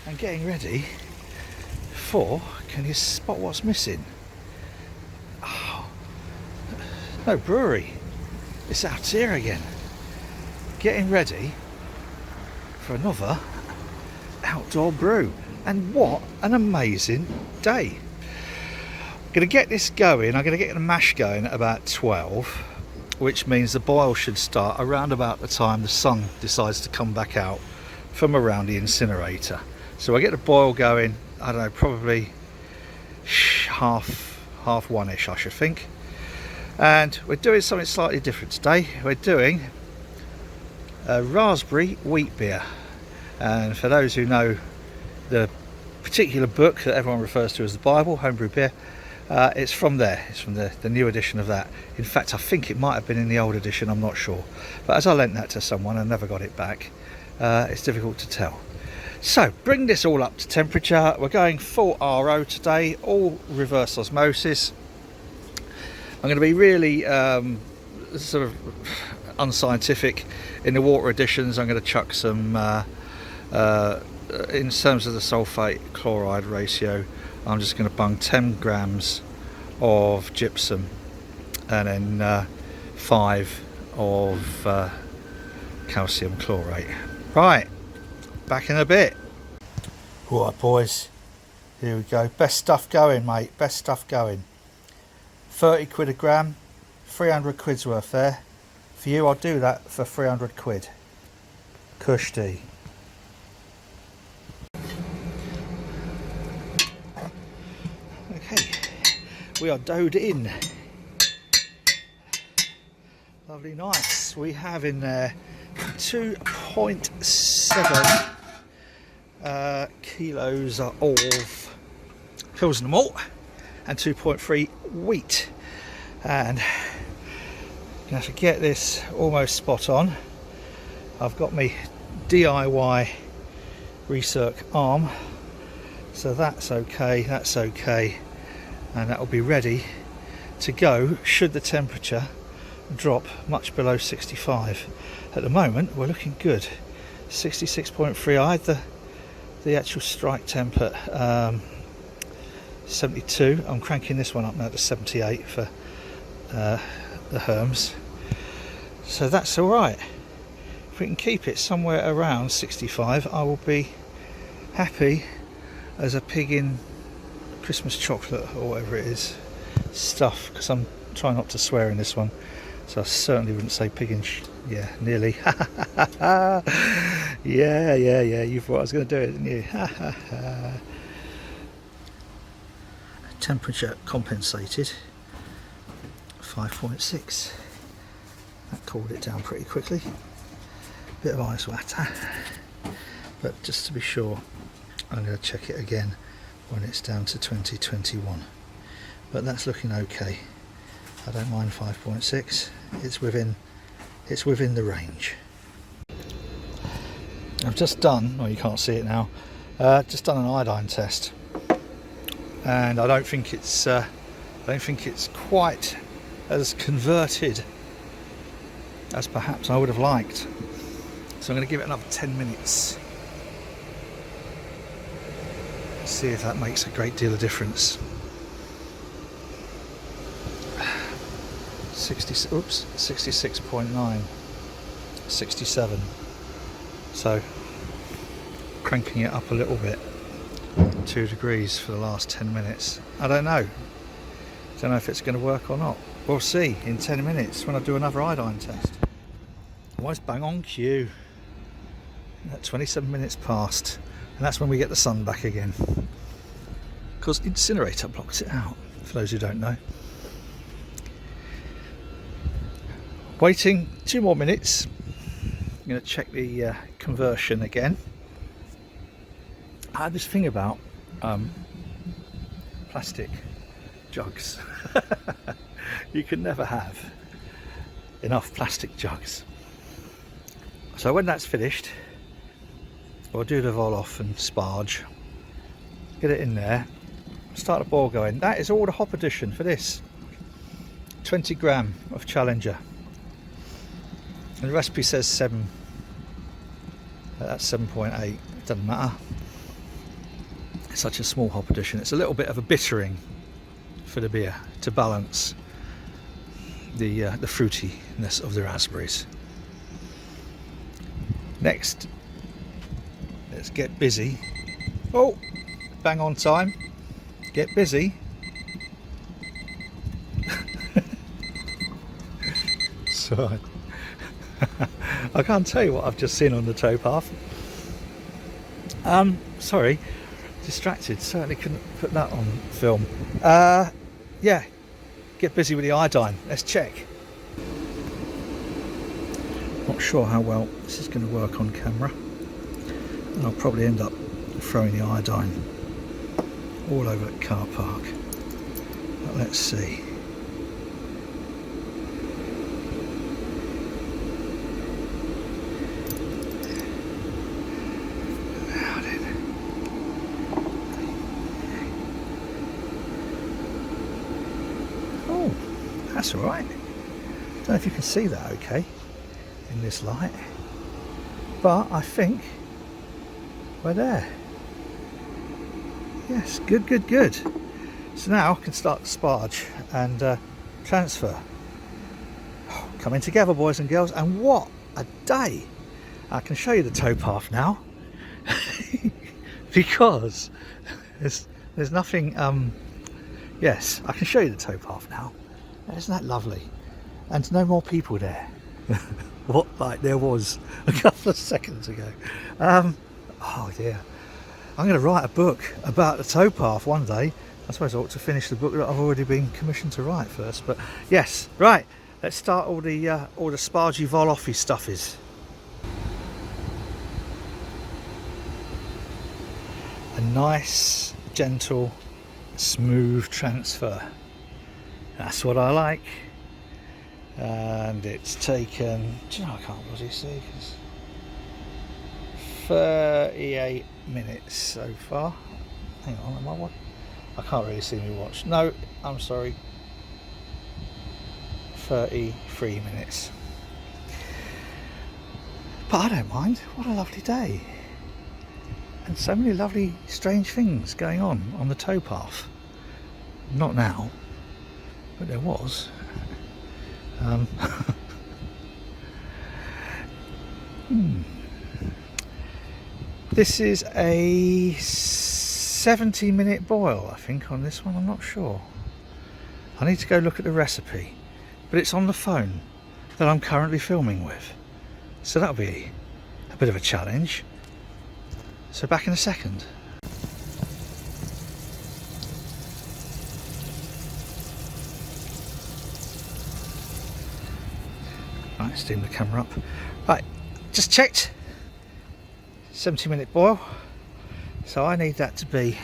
and getting ready for, can you spot what's missing? Oh, no brewery. It's out here again. Getting ready for another outdoor brew. And what an amazing day. I'm going to get this going. I'm going to get the mash going at about 12, which means the boil should start around about the time the sun decides to come back out from around the incinerator. So I get the boil going, I don't know, probably half one-ish, I should think. And we're doing something slightly different today. We're doing a raspberry wheat beer. And for those who know the particular book that everyone refers to as the Bible, Homebrew Beer, it's from there. It's from the new edition of that. In fact, I think it might have been in the old edition, I'm not sure. But as I lent that to someone and never got it back, it's difficult to tell. So, bring this all up to temperature. We're going full RO today, all reverse osmosis. I'm going to be really sort of unscientific in the water additions. I'm going to chuck some, in terms of the sulfate chloride ratio, I'm just going to bung 10 grams of gypsum and then 5 of calcium chlorate. Right, back in a bit. Alright boys, here we go. Best stuff going, mate, best stuff going. 30 quid a gram, 300 quid's worth there. For you, I'll do that for 300 quid. Cushy. Okay, we are doughed in. Lovely, nice. We have in there 2.7 kilos of Pilsner malt and 2.3 wheat. And I'm gonna have to get this almost spot on. I've got my DIY recirc arm, so that's okay, and that will be ready to go should the temperature drop much below 65. At the moment we're looking good. 66.3. I had the actual strike temp at 72. I'm cranking this one up now to 78 for the Herms, so that's all right. If we can keep it somewhere around 65, I will be happy as a pig in Christmas chocolate or whatever it is stuff, because I'm trying not to swear in this one, so I certainly wouldn't say pig in yeah, nearly. yeah, you thought I was going to do it, didn't you? Temperature compensated 5.6. That cooled it down pretty quickly. Bit of ice water, but just to be sure I'm going to check it again when it's down to 2021. But that's looking okay. I don't mind 5.6. It's within the range. I've just done, well, you can't see it now, just done an iodine test, and I don't think it's quite as converted as perhaps I would have liked. So I'm going to give it another 10 minutes. See if that makes a great deal of difference. 66.9, 67. So cranking it up a little bit, 2 degrees for the last 10 minutes. I don't know if it's going to work or not. We'll see in 10 minutes when I do another iodine test. Always bang on cue. 27 minutes past, and that's when we get the sun back again, because incinerator blocks it out, for those who don't know. Waiting 2 more minutes. I'm going to check the conversion again. I had this thing about plastic jugs. You can never have enough plastic jugs. So when that's finished, I'll do the vol off and sparge, get it in there, start the boil going. That is all the hop addition for this. 20 gram of Challenger. And the recipe says 7. That's 7.8. Doesn't matter. such a small hop addition. It's a little bit of a bittering for the beer to balance the fruitiness of the raspberries. Next, let's get busy. Oh, bang on time. Get busy. So I can't tell you what I've just seen on the towpath. Sorry, distracted. Certainly couldn't put that on film. Yeah, get busy with the iodine. Let's check. Not sure how well this is going to work on camera, and I'll probably end up throwing the iodine all over the car park. But let's see. Oh, that's all right. Don't know if you can see that okay in this light, but I think we're there. Yes, good, good, good. So now I can start to sparge and transfer. Oh, coming together, boys and girls, and what a day. I can show you the towpath now because there's nothing. Yes, I can show you the towpath now. Isn't that lovely? And no more people there. What, like there was a couple of seconds ago. Oh dear. I'm going to write a book about the towpath one day. I suppose I ought to finish the book that I've already been commissioned to write first. But yes, right. Let's start all the spargy vol-offy stuffies. A nice, gentle, smooth transfer. That's what I like. And it's taken, do you know, I can't bloody see, 38 minutes so far. Hang on, am I what? I can't really see me watch. No, I'm sorry. 33 minutes. But I don't mind. What a lovely day. And so many lovely, strange things going on the towpath. Not now, but there was. This is a 70-minute boil, I think, on this one. I'm not sure. I need to go look at the recipe, but it's on the phone that I'm currently filming with, so that'll be a bit of a challenge. So back in a second. Right, steam the camera up. Right, just checked. 70-minute boil. So I need that to be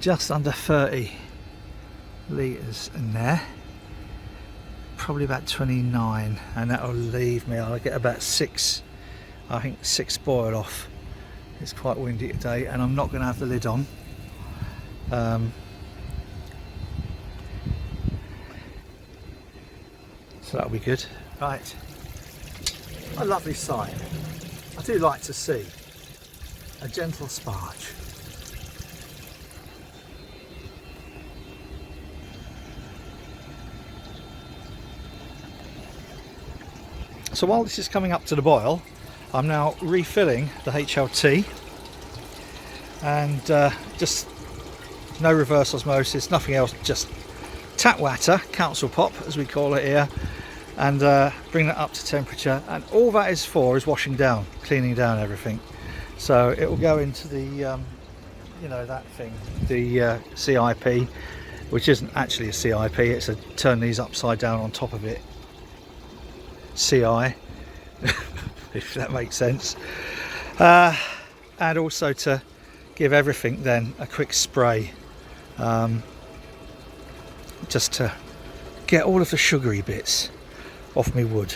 just under 30 litres in there. Probably about 29, and that'll leave me, I'll get about 6, I think 6 boil off. It's quite windy today and I'm not going to have the lid on. So that'll be good. Right, a lovely sight. I do like to see a gentle sparge. So while this is coming up to the boil, I'm now refilling the HLT, and just no reverse osmosis, nothing else, just tap water, council pop as we call it here, and bring that up to temperature, and all that is for is washing down, cleaning down everything. So it will go into the you know, that thing, the CIP, which isn't actually a CIP, it's a turn these upside down on top of it CI, if that makes sense. And also to give everything then a quick spray, just to get all of the sugary bits off my wood,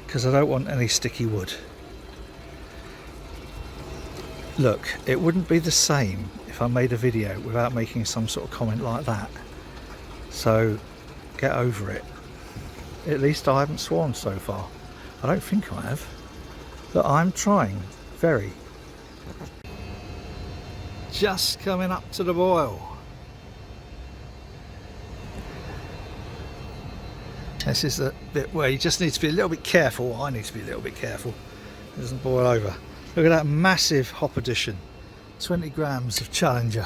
because I don't want any sticky wood. Look, it wouldn't be the same if I made a video without making some sort of comment like that, so get over it. At least I haven't sworn so far. I don't think I have, but I'm trying very. just coming up to the boil. This is the bit where you just need to be a little bit careful. I need to be a little bit careful it doesn't boil over. Look at that massive hop addition, 20 grams of Challenger.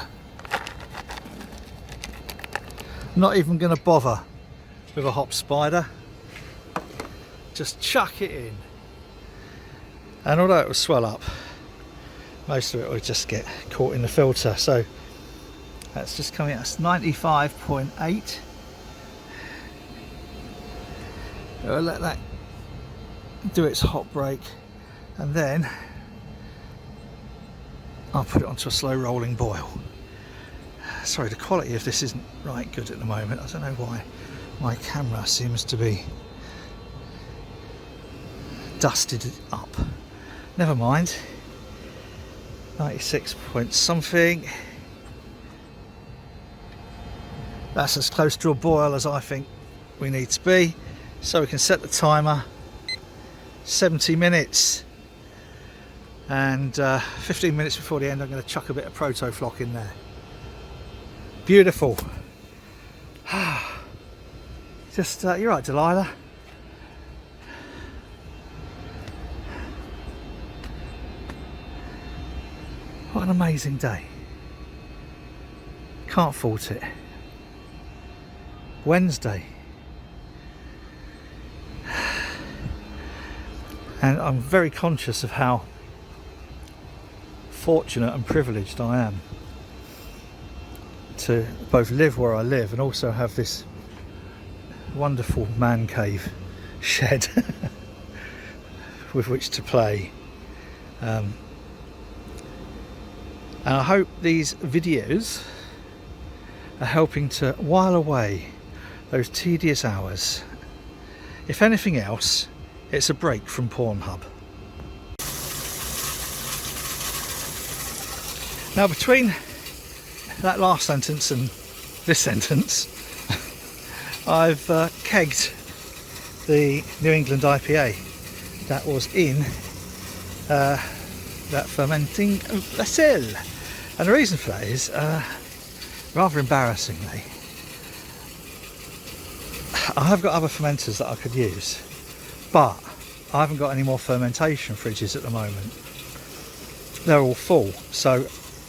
Not even going to bother with a hop spider, just chuck it in. And although it will swell up, most of it will just get caught in the filter. So that's just coming at 95.8. I'll let that do its hot break, and then I'll put it onto a slow rolling boil. Sorry, the quality of this isn't right good at the moment. I don't know why my camera seems to be dusted up. Never mind. 96 point something. That's as close to a boil as I think we need to be. So we can set the timer. 70 minutes. And 15 minutes before the end, I'm going to chuck a bit of proto flock in there. Beautiful. Just, you're right, Delilah. What an amazing day. Can't fault it. Wednesday. And I'm very conscious of how fortunate and privileged I am to both live where I live and also have this wonderful man cave shed with which to play. And I hope these videos are helping to while away those tedious hours. If anything else, it's a break from Pornhub. Now, between that last sentence and this sentence, I've kegged the New England IPA that was in that fermenting vessel. And the reason for that is, rather embarrassingly, I have got other fermenters that I could use, but I haven't got any more fermentation fridges at the moment. They're all full, so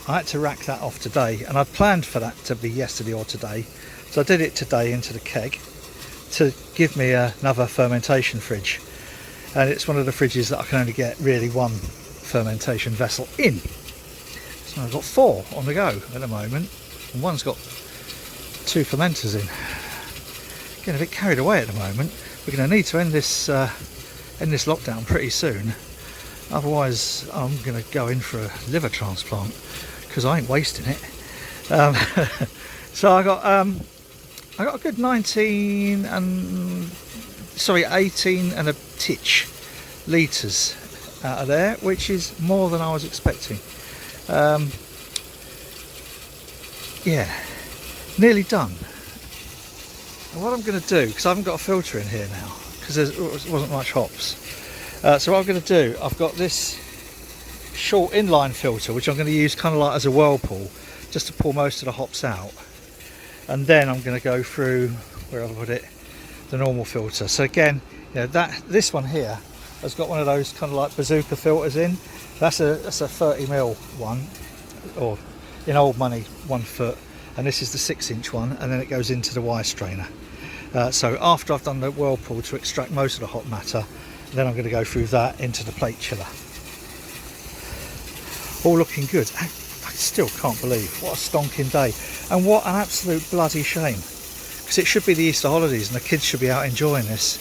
I had to rack that off today, and I planned for that to be yesterday or today, so I did it today into the keg to give me another fermentation fridge. And it's one of the fridges that I can only get really one fermentation vessel in. So I've got 4 on the go at the moment, and one's got 2 fermenters in. Getting a bit carried away at the moment. We're going to need to end this lockdown pretty soon, otherwise I'm going to go in for a liver transplant because I ain't wasting it. So I got a good 18 and a titch litres out of there, which is more than I was expecting. Yeah, nearly done. And what I'm going to do, because I haven't got a filter in here now, because there wasn't much hops. So what I'm going to do, I've got this short inline filter, which I'm going to use kind of like as a whirlpool, just to pour most of the hops out. And then I'm going to go through, where have I put it, the normal filter. So again, you know, this one here has got one of those kind of like bazooka filters in. That's a 30mm one, or in old money 1 foot. And this is the 6-inch one, and then it goes into the wire strainer. So after I've done the whirlpool to extract most of the hot matter, then I'm going to go through that into the plate chiller. All looking good. I still can't believe what a stonking day, and what an absolute bloody shame, because it should be the Easter holidays and the kids should be out enjoying this.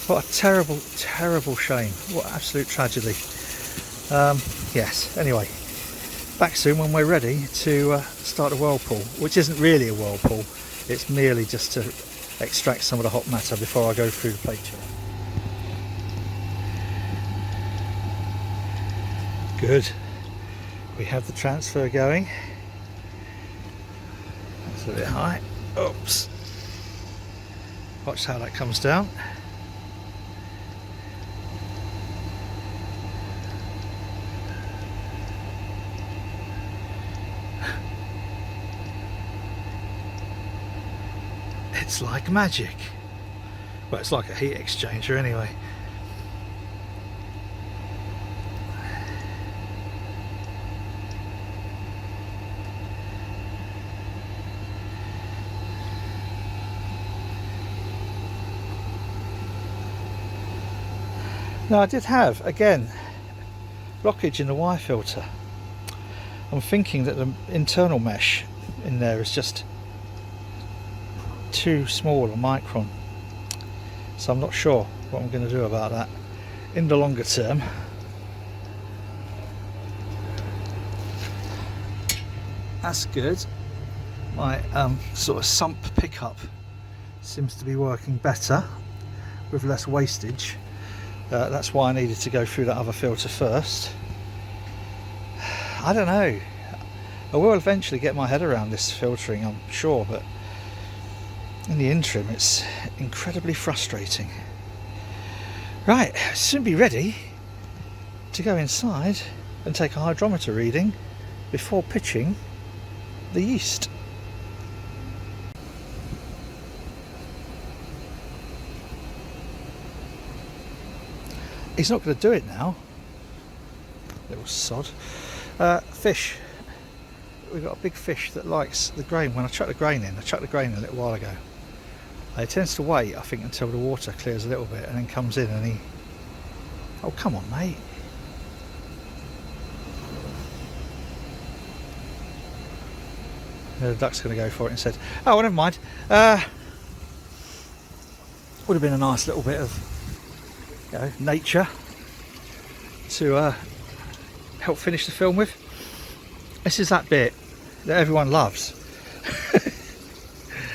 What a terrible, terrible shame. What absolute tragedy. Yes, anyway, back soon when we're ready to start a whirlpool, which isn't really a whirlpool, it's merely just to extract some of the hot matter before I go through the plate chiller. Good. We have the transfer going. That's a bit high. Oops. Watch how that comes down. It's like magic. Well, it's like a heat exchanger anyway. Now I did have, again, blockage in the wire filter. I'm thinking that the internal mesh in there is just too small a micron. So I'm not sure what I'm going to do about that in the longer term. That's good. My sort of sump pickup seems to be working better with less wastage. That's why I needed to go through that other filter first. I don't know. I will eventually get my head around this filtering, I'm sure, but in the interim it's incredibly frustrating. Right, soon be ready to go inside and take a hydrometer reading before pitching the yeast. He's not going to do it now. Little sod. Fish. We've got a big fish that likes the grain. When I chucked the grain in, I chucked the grain in a little while ago. He tends to wait, I think, until the water clears a little bit and then comes in and he... Oh, come on, mate. The duck's going to go for it instead. Oh, well, never mind. Would have been a nice little bit of nature to help finish the film with. This is that bit that everyone loves.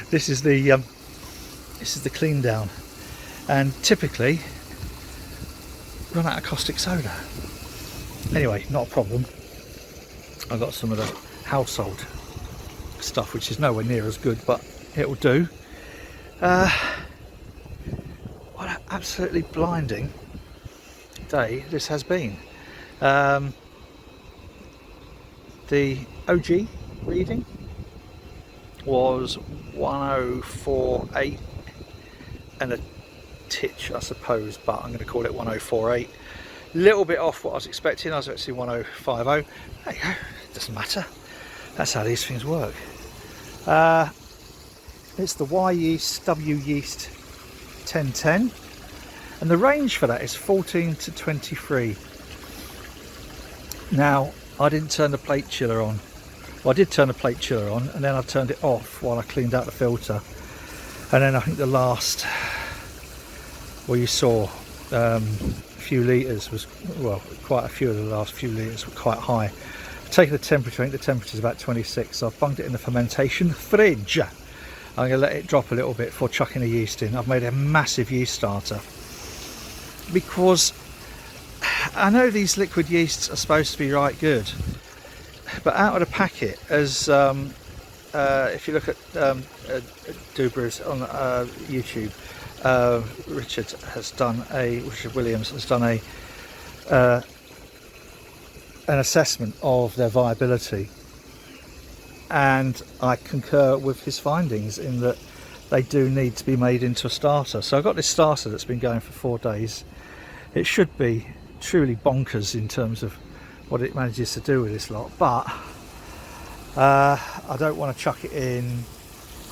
This is the clean down, and typically run out of caustic soda. Anyway, not a problem. I've got some of the household stuff which is nowhere near as good, but it'll do. What an absolutely blinding day this has been. The OG reading was 1048 and a titch, I suppose, but I'm going to call it 1048. Little bit off what I was expecting. I was actually 1050. There you go, doesn't matter. That's how these things work. It's the Y yeast, W yeast 1010, and the range for that is 14 to 23. Now, I didn't turn the plate chiller on. Well, I did turn the plate chiller on, and then I turned it off while I cleaned out the filter. And then I think the last, well, you saw a few litres was, well, quite a few of the last few litres were quite high. I've taken the temperature. I think the temperature is about 26, so I've bunked it in the fermentation fridge. I'm going to let it drop a little bit before chucking the yeast in. I've made a massive yeast starter because I know these liquid yeasts are supposed to be right good, but out of the packet, as if you look at BREW on YouTube, Richard Williams has done an assessment of their viability, and I concur with his findings in that they do need to be made into a starter. So I've got this starter that's been going for 4 days. It should be truly bonkers in terms of what it manages to do with this lot, but I don't want to chuck it in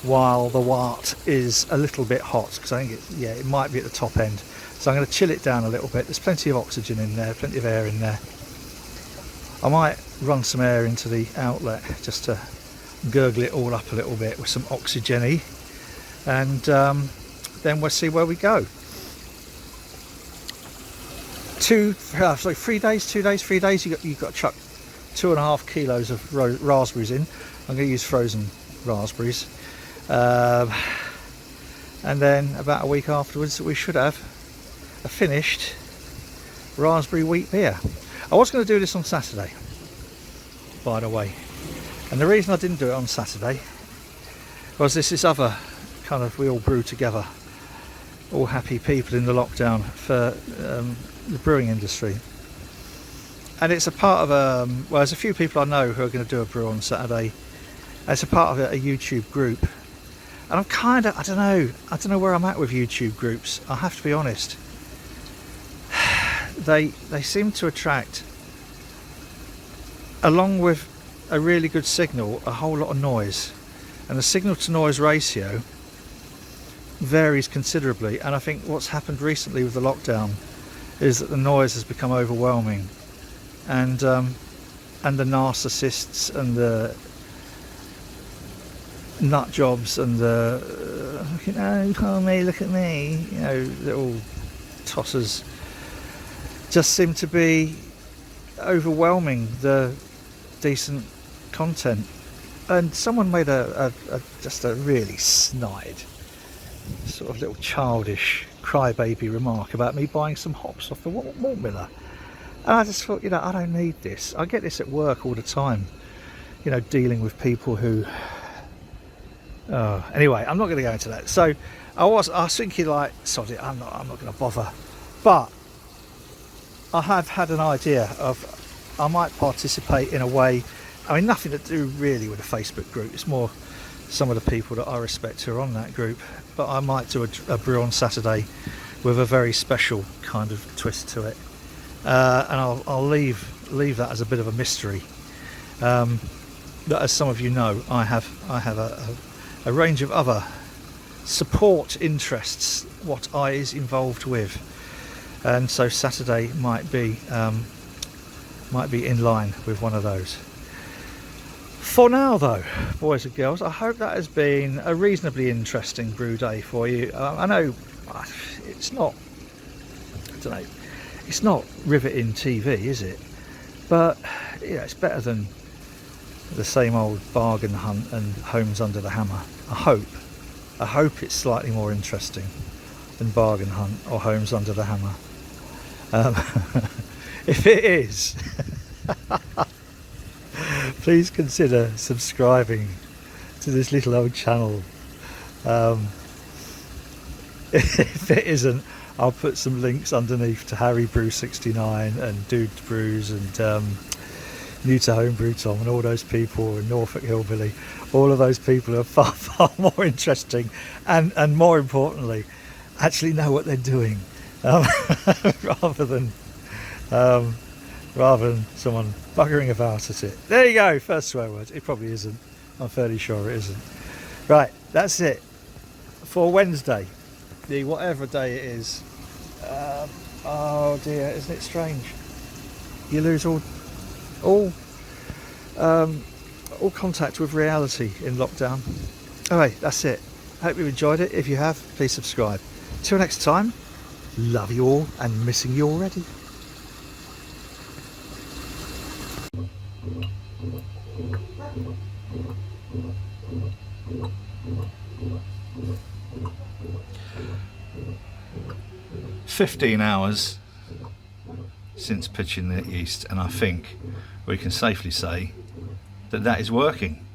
while the wort is a little bit hot, because I think it might be at the top end. So I'm going to chill it down a little bit. There's plenty of oxygen in there, plenty of air in there. I might run some air into the outlet just to gurgle it all up a little bit with some oxygen-y, and then we'll see where we go. 3 days, you've got to chuck 2.5 kilos of raspberries in. I'm going to use frozen raspberries, and then about a week afterwards we should have a finished raspberry wheat beer. I was going to do this on Saturday, by the way, and the reason I didn't do it on Saturday was this other kind of, we all brew together, all happy people in the lockdown for the brewing industry, and it's a part of well, there's a few people I know who are going to do a brew on Saturday. It's a part of a YouTube group And I'm kind of, I don't know where I'm at with YouTube groups. I have to be honest. They seem to attract, along with a really good signal, a whole lot of noise, and the signal to noise ratio varies considerably. And I think what's happened recently with the lockdown is that the noise has become overwhelming, and the narcissists and the nut jobs and the look at me, little tossers just seem to be overwhelming the decent content. And someone made just a really snide, sort of little childish crybaby remark about me buying some hops off the malt miller, and I just thought, I don't need this. I get this at work all the time, dealing with people who anyway, I'm not going to go into that. So I was thinking, like, sod it, I'm not going to bother. But I have had an idea of, I might participate in a way. I mean, nothing to do really with a Facebook group. It's more some of the people that I respect who are on that group. But I might do a brew on Saturday with a very special kind of twist to it, and I'll leave that as a bit of a mystery. That, as some of you know, I have a range of other support interests what I is involved with, and so Saturday might be in line with one of those. For now though, boys and girls, I hope that has been a reasonably interesting brew day for you. I know it's not, it's not riveting TV, is it? But it's better than the same old bargain hunt and homes under the hammer. I hope it's slightly more interesting than bargain hunt or homes under the hammer. If it is, please consider subscribing to this little old channel. If it isn't, I'll put some links underneath to Harry Brew 69 and Dude Brews and New to Homebrew Tom and all those people, and Norfolk Hillbilly. All of those people are far more interesting, and more importantly, actually know what they're doing, rather than someone buggering about at it. There you go, first swear word. It probably isn't. I'm fairly sure it isn't. Right, that's it for Wednesday, the whatever day it is. Oh dear, isn't it strange? You lose all contact with reality in lockdown. Alright, that's it. Hope you enjoyed it. If you have, please subscribe. Till next time, love you all and missing you already. "15 hours since pitching the yeast, and I think we can safely say that is working."